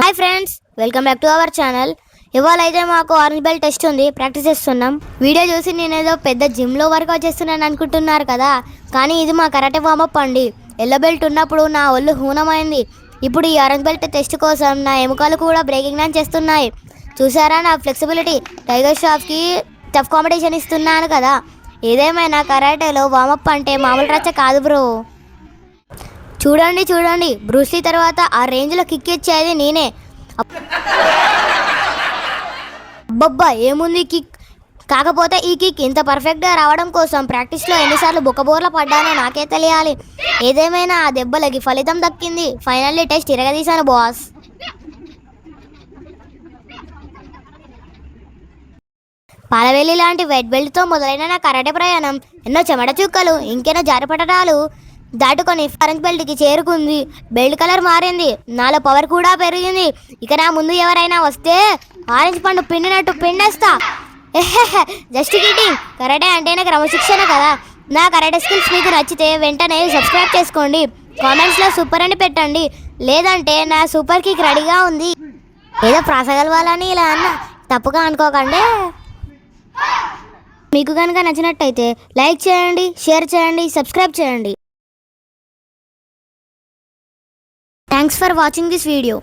Hi friends, welcome back to our channel. ఇవాళ అయితే మాకు ఆరెంజ్ బెల్ట్ టెస్ట్ ఉంది, ప్రాక్టీస్ చేస్తున్నాం. వీడియో చూసి నేనేదో పెద్ద జిమ్లో వర్కౌట్ చేస్తున్నాను అనుకుంటున్నారు కదా, కానీ ఇది మా కరాటే వార్మప్ అండి. ఎల్లో బెల్ట్ ఉన్నప్పుడు నా ఒళ్ళు హూనమైంది. ఇప్పుడు ఈ ఆరెంజ్ బెల్ట్ టెస్ట్ కోసం నా ఎముకలు కూడా బ్రేకింగ్ డాన్స్ చేస్తున్నాయి. చూసారా నా ఫ్లెక్సిబిలిటీ? టైగర్ షాప్కి టఫ్ కాంపిటీషన్ ఇస్తున్నాను కదా. ఏదేమైనా కరాటేలో వార్మప్ అంటే మామూలు రచ్చ కాదు బ్రో. చూడండి, బ్రూస్లీ తర్వాత ఆ రేంజ్లో కిక్ ఇచ్చేది నేనే. అబ్బబ్బా, ఏముంది కిక్. కాకపోతే ఈ కిక్ ఇంత పర్ఫెక్ట్గా రావడం కోసం ప్రాక్టీస్లో ఎన్నిసార్లు బుక్కబోర్ల పడ్డానో నాకే తెలియాలి. ఏదేమైనా ఆ దెబ్బలకి ఫలితం దక్కింది. ఫైనల్లీ టెస్ట్ తిరగదీశాను బాస్. పాలవెల్లి లాంటి వైట్ బెల్ట్తో మొదలైన నా కరాటే ప్రయాణం ఎన్నో చెమట చుక్కలు, ఇంకెన్నో జారిపడటాలు దాటుకొని ఆరెంజ్ బెల్ట్కి చేరుకుంది. బెల్ట్ కలర్ మారింది, నాలో పవర్ కూడా పెరిగింది. ఇక నా ముందు ఎవరైనా వస్తే ఆరెంజ్ పండు పిండినట్టు పిండేస్తా. Just kidding. కరాటే అంటేనే క్రమశిక్షణ కదా. నా కరాటే స్కిల్స్ మీకు నచ్చితే వెంటనే సబ్స్క్రైబ్ చేసుకోండి. కామెంట్స్లో సూపర్ అని పెట్టండి, లేదంటే నా సూపర్ కిక్ రెడీగా ఉంది. ఏదో ప్రాసగలవాలని ఇలా అన్న తప్పుగా అనుకోకండి. మీకు కనుక నచ్చినట్టయితే లైక్ చేయండి, షేర్ చేయండి, సబ్స్క్రైబ్ చేయండి. Thanks for watching this video.